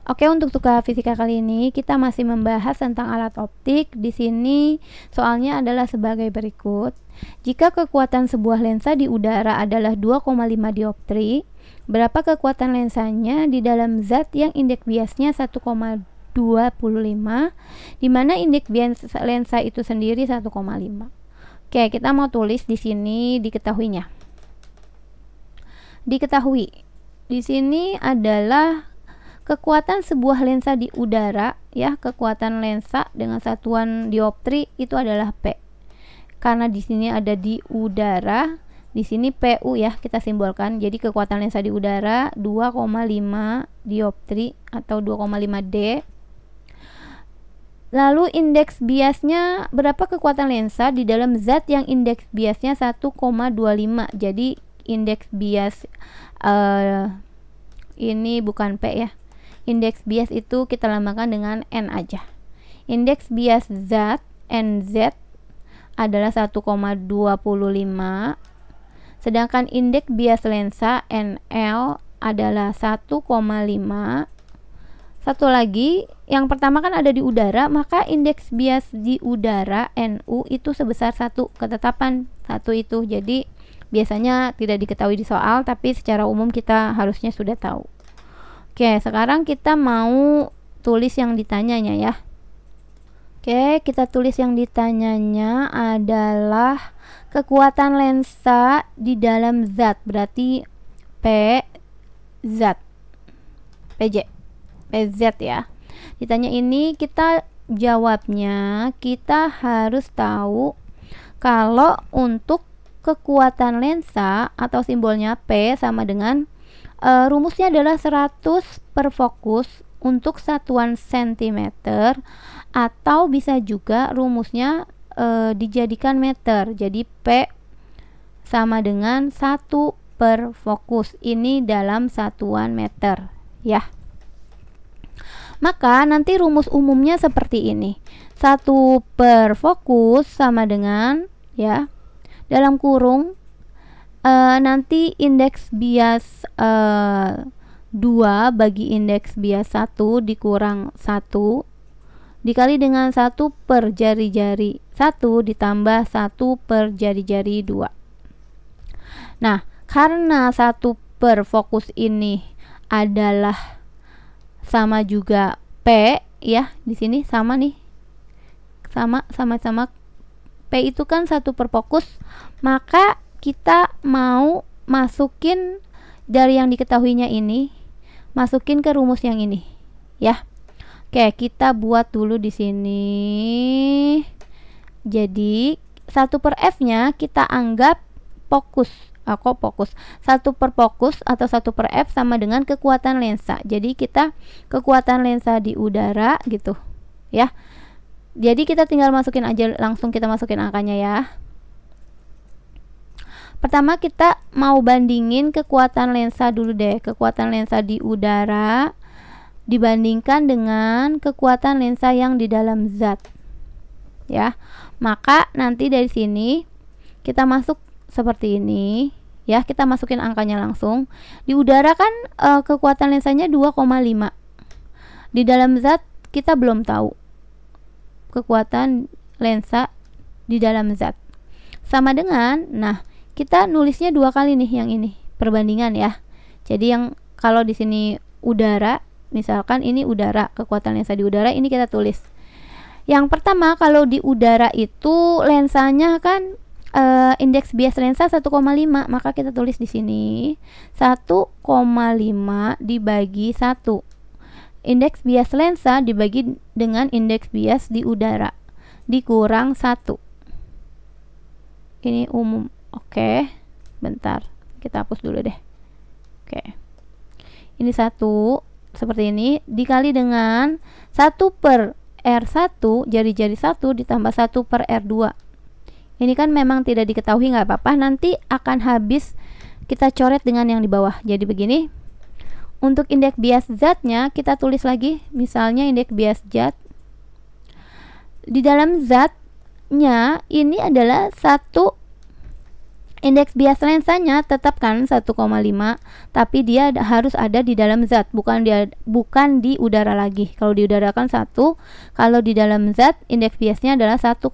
Oke, untuk tugas fisika kali ini kita masih membahas tentang alat optik. Di sini soalnya adalah sebagai berikut. Jika kekuatan sebuah lensa di udara adalah 2,5 dioptri, berapa kekuatan lensanya di dalam zat yang indeks biasnya 1,25, di mana indeks bias lensa itu sendiri 1,5. Oke, kita mau tulis di sini diketahuinya. Diketahui di sini adalah kekuatan sebuah lensa di udara, ya, kekuatan lensa dengan satuan dioptri itu adalah P. Karena di sini ada di udara, di sini PU ya, kita simbolkan. Jadi kekuatan lensa di udara 2,5 dioptri atau 2,5 D. Lalu indeks biasnya, berapa kekuatan lensa di dalam zat yang indeks biasnya 1,25. Jadi indeks bias ini bukan P ya. Indeks bias itu kita lambangkan dengan N aja. Indeks bias zat NZ adalah 1,25, sedangkan indeks bias lensa NL adalah 1,5. Satu lagi, yang pertama kan ada di udara, maka indeks bias di udara NU itu sebesar 1, ketetapan 1 itu. Jadi biasanya tidak diketahui di soal, tapi secara umum kita harusnya sudah tahu. Oke, sekarang kita mau tulis yang ditanyanya ya. Oke, kita tulis yang ditanyanya adalah kekuatan lensa di dalam zat, berarti P zat, PJ, PZ ya. Ditanya ini, kita jawabnya kita harus tahu kalau untuk kekuatan lensa atau simbolnya P sama dengan rumusnya adalah 100 per fokus untuk satuan cm, atau bisa juga rumusnya dijadikan meter. Jadi P sama dengan 1 per fokus, ini dalam satuan meter ya. Maka nanti rumus umumnya seperti ini. 1 per fokus sama dengan, ya, dalam kurung nanti indeks bias 2 bagi indeks bias 1 dikurang 1 dikali dengan 1 per jari-jari 1 ditambah 1 per jari-jari 2. Nah, karena 1 per fokus ini adalah sama juga P ya, di sini sama nih. Sama-sama P itu kan 1 per fokus, maka kita mau masukin dari yang diketahuinya ini, masukin ke rumus yang ini, ya. Oke, kita buat dulu di sini. Jadi 1 per F-nya kita anggap fokus. Fokus 1 per fokus atau 1 per F sama dengan kekuatan lensa. Jadi kita kekuatan lensa di udara gitu, ya. Jadi kita tinggal masukin aja, langsung kita masukin angkanya ya. Pertama kita mau bandingin kekuatan lensa dulu deh. Kekuatan lensa di udara dibandingkan dengan kekuatan lensa yang di dalam zat, ya. Maka nanti dari sini kita masuk seperti ini, ya. Kita masukin angkanya langsung. Di udara kan kekuatan lensanya 2,5. Di dalam zat kita belum tahu kekuatan lensa di dalam zat. Sama dengan, nah, kita nulisnya 2 kali nih yang ini, perbandingan ya. Jadi yang kalau di sini udara, misalkan ini udara, kekuatan lensa di udara, ini kita tulis. Yang pertama, kalau di udara itu lensanya kan indeks bias lensa 1,5, maka kita tulis di sini 1,5 dibagi 1. Indeks bias lensa dibagi dengan indeks bias di udara dikurang 1. Ini umum. Oke, bentar, kita hapus dulu deh. Oke, ini 1 seperti ini dikali dengan 1 per R1 jari-jari 1 ditambah 1 per R2. Ini kan memang tidak diketahui, nggak apa-apa, nanti akan habis kita coret dengan yang di bawah. Jadi begini, untuk indeks bias zatnya kita tulis lagi, misalnya indeks bias zat di dalam zatnya ini adalah 1 Indeks bias lensanya tetap kan 1,5, tapi dia harus ada di dalam zat, bukan di udara lagi. Kalau di udara kan 1, kalau di dalam zat indeks biasnya adalah 1,5.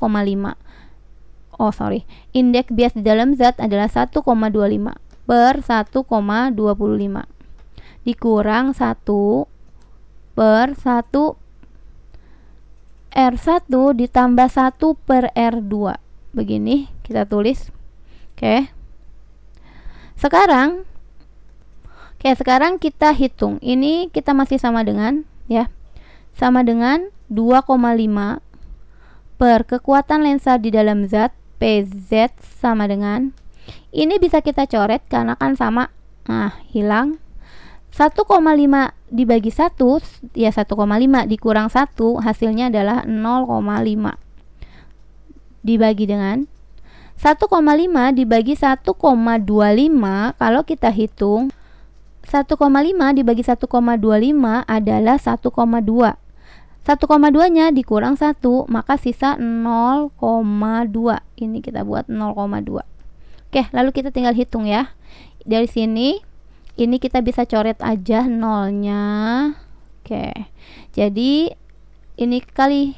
Indeks bias di dalam zat adalah 1,25 per 1,25 dikurang 1 per 1 R1 ditambah 1 per R2. Begini kita tulis. Sekarang kita hitung. Ini kita masih sama dengan sama dengan 2,5 per kekuatan lensa di dalam zat PZ sama dengan, ini bisa kita coret karena kan sama. Nah, hilang 1,5 dibagi 1 ya 1,5 dikurang 1 hasilnya adalah 0,5 dibagi dengan 1,5 dibagi 1,25. Kalau kita hitung 1,5 dibagi 1,25 adalah 1,2. 1,2 nya dikurang 1 maka sisa 0,2. Ini kita buat 0,2. Oke, lalu kita tinggal hitung ya. Dari sini ini kita bisa coret aja nolnya. Oke. Jadi ini kali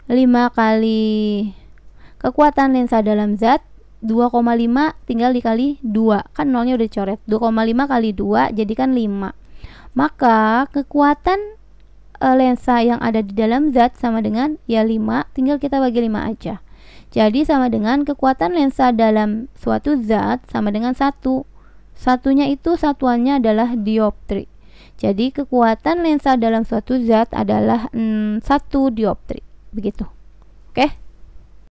5 kali kekuatan lensa dalam zat 2,5 tinggal dikali 2. Kan nolnya udah dicoret. 2,5 kali 2 jadi kan 5. Maka kekuatan lensa yang ada di dalam zat sama dengan ya 5, tinggal kita bagi 5 aja. Jadi sama dengan kekuatan lensa dalam suatu zat sama dengan 1. Satunya itu satuannya adalah dioptri. Jadi kekuatan lensa dalam suatu zat adalah 1 dioptri. Begitu. Oke?